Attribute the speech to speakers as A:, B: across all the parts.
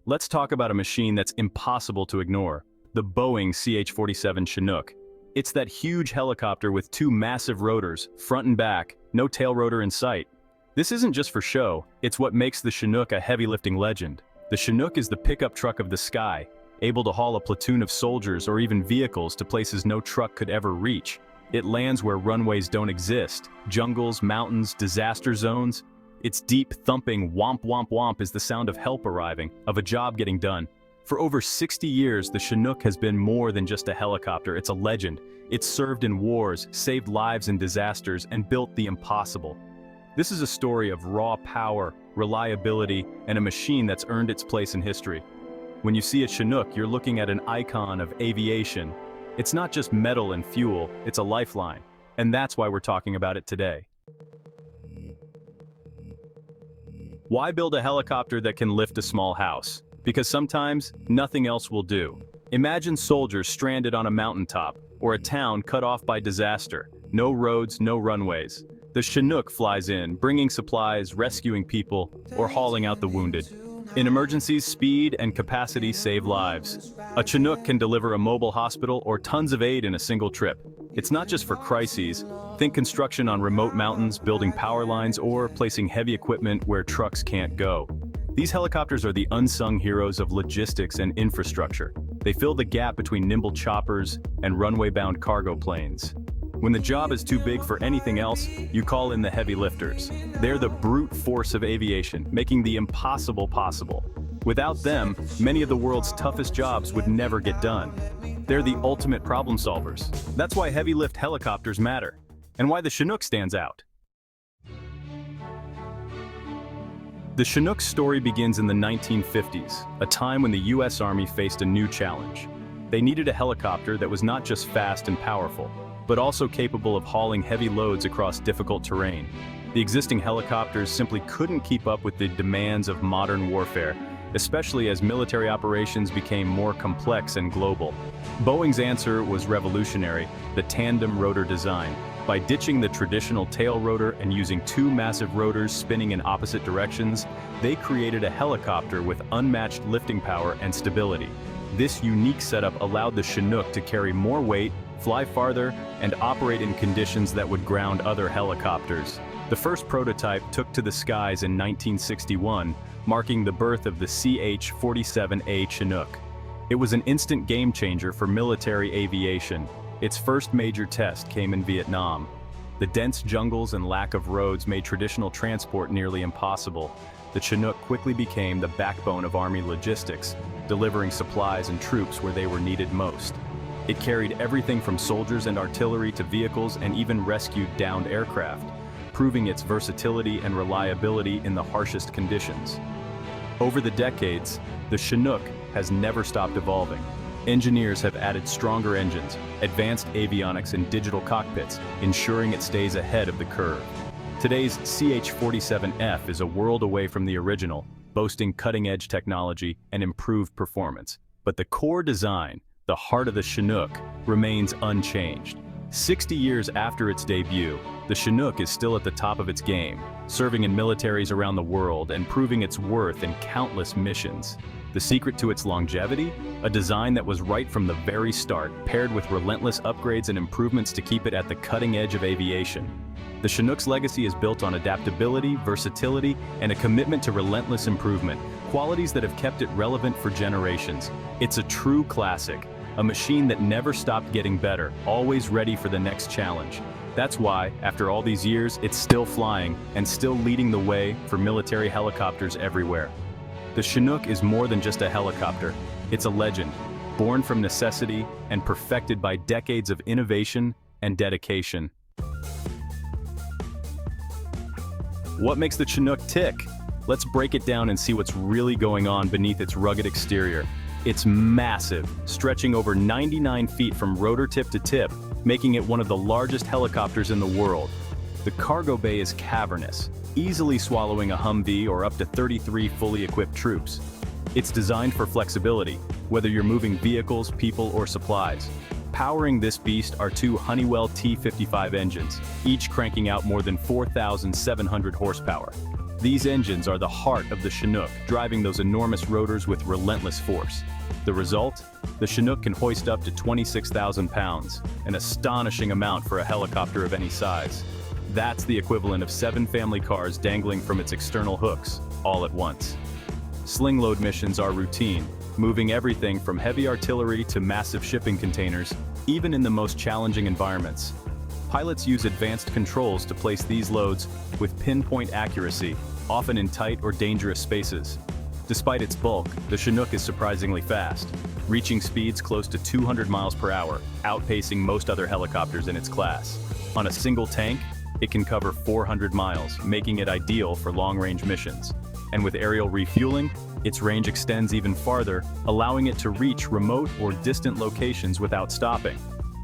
A: Let's talk about a machine that's impossible to ignore, the Boeing CH-47 Chinook. It's that huge helicopter with two massive rotors, front and back, no tail rotor in sight. This isn't just for show, it's what makes the Chinook a heavy-lifting legend. The Chinook is the pickup truck of the sky, able to haul a platoon of soldiers or even vehicles to places no truck could ever reach. It lands where runways don't exist, jungles, mountains, disaster zones. Its deep, thumping womp womp womp is the sound of help arriving, of a job getting done. For over 60 years, the Chinook has been more than just a helicopter, it's a legend. It's served in wars, saved lives in disasters, and built the impossible. This is a story of raw power, reliability, and a machine that's earned its place in history. When you see a Chinook, you're looking at an icon of aviation. It's not just metal and fuel, it's a lifeline. And that's why we're talking about it today. Why build a helicopter that can lift a small house? Because sometimes, nothing else will do. Imagine soldiers stranded on a mountaintop, or a town cut off by disaster. No roads, no runways. The Chinook flies in, bringing supplies, rescuing people, or hauling out the wounded. In emergencies, speed and capacity save lives. A Chinook can deliver a mobile hospital or tons of aid in a single trip. It's not just for crises. Think construction on remote mountains, building power lines, or placing heavy equipment where trucks can't go. These helicopters are the unsung heroes of logistics and infrastructure. They fill the gap between nimble choppers and runway-bound cargo planes. When the job is too big for anything else, you call in the heavy lifters. They're the brute force of aviation, making the impossible possible. Without them, many of the world's toughest jobs would never get done. They're the ultimate problem solvers. That's why heavy lift helicopters matter, and why the Chinook stands out. The Chinook's story begins in the 1950s, a time when the US Army faced a new challenge. They needed a helicopter that was not just fast and powerful, but also capable of hauling heavy loads across difficult terrain. The existing helicopters simply couldn't keep up with the demands of modern warfare, especially as military operations became more complex and global. Boeing's answer was revolutionary: the tandem rotor design. By ditching the traditional tail rotor and using two massive rotors spinning in opposite directions, they created a helicopter with unmatched lifting power and stability. This unique setup allowed the Chinook to carry more weight, fly farther, and operate in conditions that would ground other helicopters. The first prototype took to the skies in 1961, marking the birth of the CH-47A Chinook. It was an instant game-changer for military aviation. Its first major test came in Vietnam. The dense jungles and lack of roads made traditional transport nearly impossible. The Chinook quickly became the backbone of Army logistics, delivering supplies and troops where they were needed most. It carried everything from soldiers and artillery to vehicles and even rescued downed aircraft, proving its versatility and reliability in the harshest conditions. Over the decades, the Chinook has never stopped evolving. Engineers have added stronger engines, advanced avionics, and digital cockpits, ensuring it stays ahead of the curve. Today's CH-47F is a world away from the original, boasting cutting-edge technology and improved performance. But the core design, the heart of the Chinook, remains unchanged. 60 years after its debut, the Chinook is still at the top of its game, serving in militaries around the world and proving its worth in countless missions. The secret to its longevity? A design that was right from the very start, paired with relentless upgrades and improvements to keep it at the cutting edge of aviation. The Chinook's legacy is built on adaptability, versatility, and a commitment to relentless improvement, qualities that have kept it relevant for generations. It's a true classic, a machine that never stopped getting better, always ready for the next challenge. That's why, after all these years, it's still flying and still leading the way for military helicopters everywhere. The Chinook is more than just a helicopter. It's a legend, born from necessity and perfected by decades of innovation and dedication. What makes the Chinook tick? Let's break it down and see what's really going on beneath its rugged exterior. It's massive, stretching over 99 feet from rotor tip to tip, making it one of the largest helicopters in the world. The cargo bay is cavernous, easily swallowing a Humvee or up to 33 fully equipped troops. It's designed for flexibility, whether you're moving vehicles, people, or supplies. Powering this beast are two Honeywell T55 engines, each cranking out more than 4,700 horsepower. These engines are the heart of the Chinook, driving those enormous rotors with relentless force. The result? The Chinook can hoist up to 26,000 pounds, an astonishing amount for a helicopter of any size. That's the equivalent of 7 family cars dangling from its external hooks, all at once. Sling load missions are routine, moving everything from heavy artillery to massive shipping containers, even in the most challenging environments. Pilots use advanced controls to place these loads with pinpoint accuracy, often in tight or dangerous spaces. Despite its bulk, the Chinook is surprisingly fast, reaching speeds close to 200 miles per hour, outpacing most other helicopters in its class. On a single tank, it can cover 400 miles, making it ideal for long-range missions. And with aerial refueling, its range extends even farther, allowing it to reach remote or distant locations without stopping.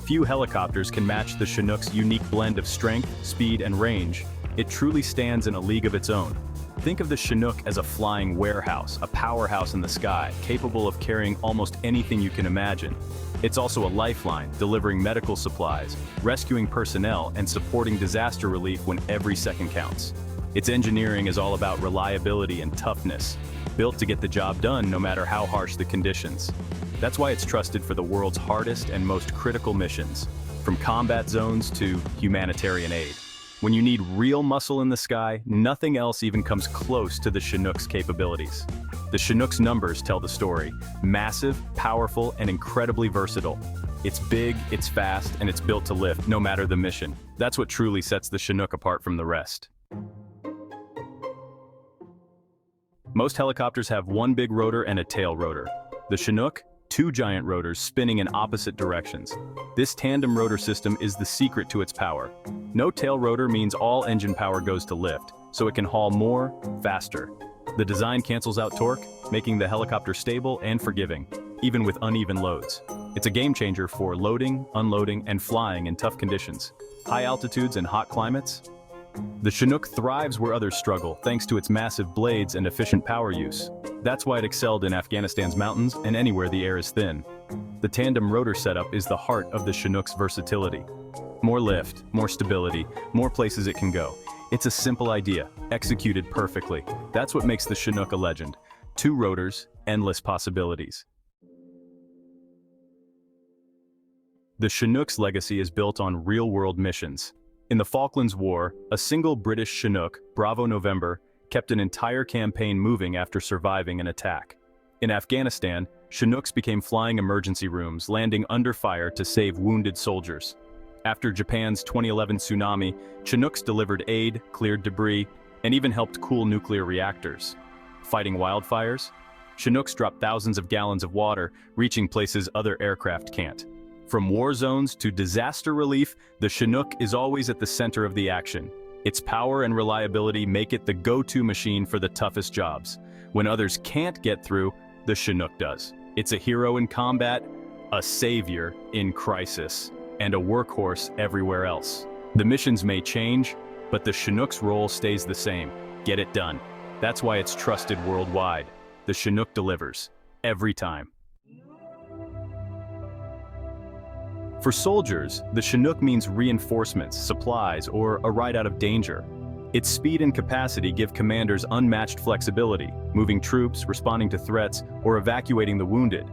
A: Few helicopters can match the Chinook's unique blend of strength, speed, and range. It truly stands in a league of its own. Think of the Chinook as a flying warehouse, a powerhouse in the sky, capable of carrying almost anything you can imagine. It's also a lifeline, delivering medical supplies, rescuing personnel, and supporting disaster relief when every second counts. Its engineering is all about reliability and toughness, built to get the job done no matter how harsh the conditions. That's why it's trusted for the world's hardest and most critical missions, from combat zones to humanitarian aid. When you need real muscle in the sky, nothing else even comes close to the Chinook's capabilities. The Chinook's numbers tell the story: massive, powerful, and incredibly versatile. It's big, it's fast, and it's built to lift, no matter the mission. That's what truly sets the Chinook apart from the rest. Most helicopters have one big rotor and a tail rotor. The Chinook, 2 giant rotors spinning in opposite directions. This tandem rotor system is the secret to its power. No tail rotor means all engine power goes to lift, so it can haul more, faster. The design cancels out torque, making the helicopter stable and forgiving, even with uneven loads. It's a game changer for loading, unloading, and flying in tough conditions. High altitudes and hot climates. The Chinook thrives where others struggle, thanks to its massive blades and efficient power use. That's why it excelled in Afghanistan's mountains and anywhere the air is thin. The tandem rotor setup is the heart of the Chinook's versatility. More lift, more stability, more places it can go. It's a simple idea, executed perfectly. That's what makes the Chinook a legend. 2 rotors, endless possibilities. The Chinook's legacy is built on real-world missions. In the Falklands War, a single British Chinook, Bravo November, kept an entire campaign moving after surviving an attack. In Afghanistan, Chinooks became flying emergency rooms, landing under fire to save wounded soldiers. After Japan's 2011 tsunami, Chinooks delivered aid, cleared debris, and even helped cool nuclear reactors. Fighting wildfires, Chinooks dropped thousands of gallons of water, reaching places other aircraft can't. From war zones to disaster relief, the Chinook is always at the center of the action. Its power and reliability make it the go-to machine for the toughest jobs. When others can't get through, the Chinook does. It's a hero in combat, a savior in crisis, and a workhorse everywhere else. The missions may change, but the Chinook's role stays the same: get it done. That's why it's trusted worldwide. The Chinook delivers, every time. For soldiers, the Chinook means reinforcements, supplies, or a ride out of danger. Its speed and capacity give commanders unmatched flexibility, moving troops, responding to threats, or evacuating the wounded.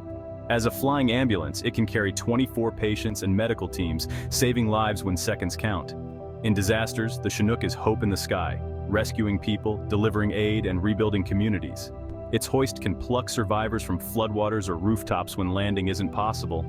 A: As a flying ambulance, it can carry 24 patients and medical teams, saving lives when seconds count. In disasters, the Chinook is hope in the sky, rescuing people, delivering aid, and rebuilding communities. Its hoist can pluck survivors from floodwaters or rooftops when landing isn't possible.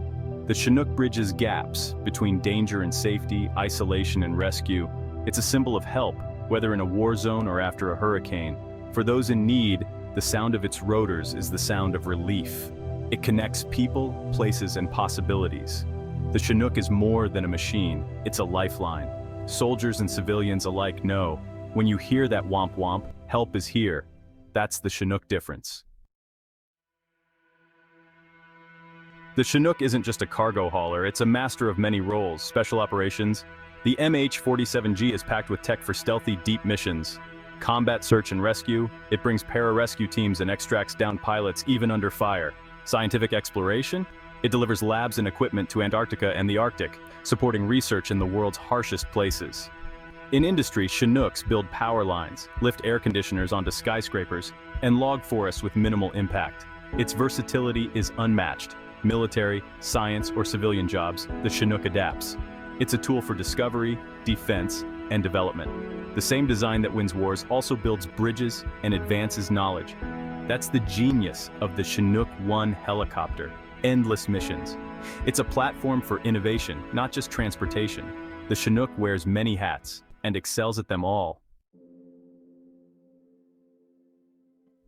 A: The Chinook bridges gaps between danger and safety, isolation and rescue. It's a symbol of help, whether in a war zone or after a hurricane. For those in need, the sound of its rotors is the sound of relief. It connects people, places, and possibilities. The Chinook is more than a machine, it's a lifeline. Soldiers and civilians alike know, when you hear that womp womp, help is here. That's the Chinook difference. The Chinook isn't just a cargo hauler, it's a master of many roles. Special operations. The CH-47 is packed with tech for stealthy, deep missions. Combat search and rescue. It brings para-rescue teams and extracts down pilots even under fire. Scientific exploration. It delivers labs and equipment to Antarctica and the Arctic, supporting research in the world's harshest places. In industry, Chinooks build power lines, lift air conditioners onto skyscrapers, and log forests with minimal impact. Its versatility is unmatched. Military, science, or civilian jobs, the Chinook adapts. It's a tool for discovery, defense, and development. The same design that wins wars also builds bridges and advances knowledge. That's the genius of the Chinook 1 helicopter. Endless missions. It's a platform for innovation, not just transportation. The Chinook wears many hats and excels at them all.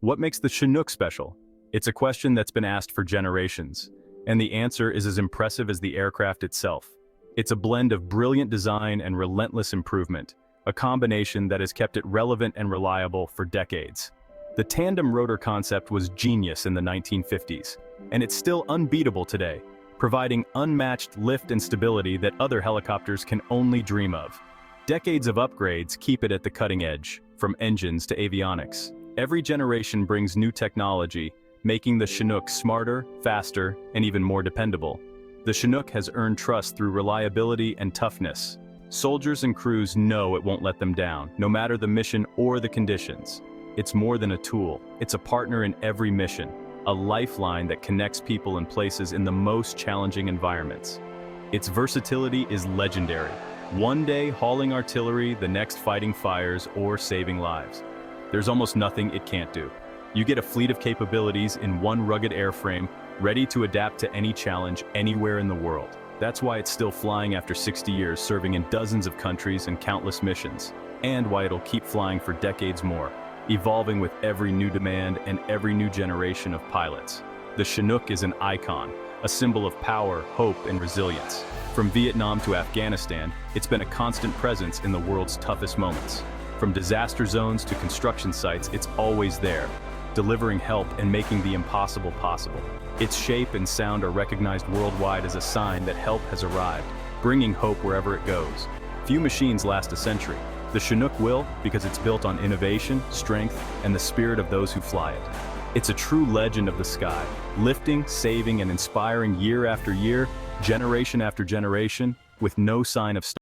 A: What makes the Chinook special? It's a question that's been asked for generations, and the answer is as impressive as the aircraft itself. It's a blend of brilliant design and relentless improvement, a combination that has kept it relevant and reliable for decades. The tandem rotor concept was genius in the 1950s, and it's still unbeatable today, providing unmatched lift and stability that other helicopters can only dream of. Decades of upgrades keep it at the cutting edge, from engines to avionics. Every generation brings new technology, making the Chinook smarter, faster, and even more dependable. The Chinook has earned trust through reliability and toughness. Soldiers and crews know it won't let them down, no matter the mission or the conditions. It's more than a tool, it's a partner in every mission, a lifeline that connects people and places in the most challenging environments. Its versatility is legendary. One day hauling artillery, the next fighting fires or saving lives. There's almost nothing it can't do. You get a fleet of capabilities in one rugged airframe, ready to adapt to any challenge anywhere in the world. That's why it's still flying after 60 years, serving in dozens of countries and countless missions. And why it'll keep flying for decades more, evolving with every new demand and every new generation of pilots. The Chinook is an icon, a symbol of power, hope, and resilience. From Vietnam to Afghanistan, it's been a constant presence in the world's toughest moments. From disaster zones to construction sites, it's always there, delivering help and making the impossible possible. Its shape and sound are recognized worldwide as a sign that help has arrived, bringing hope wherever it goes. Few machines last a century. The Chinook will, because it's built on innovation, strength, and the spirit of those who fly it. It's a true legend of the sky, lifting, saving, and inspiring year after year, generation after generation, with no sign of stopping.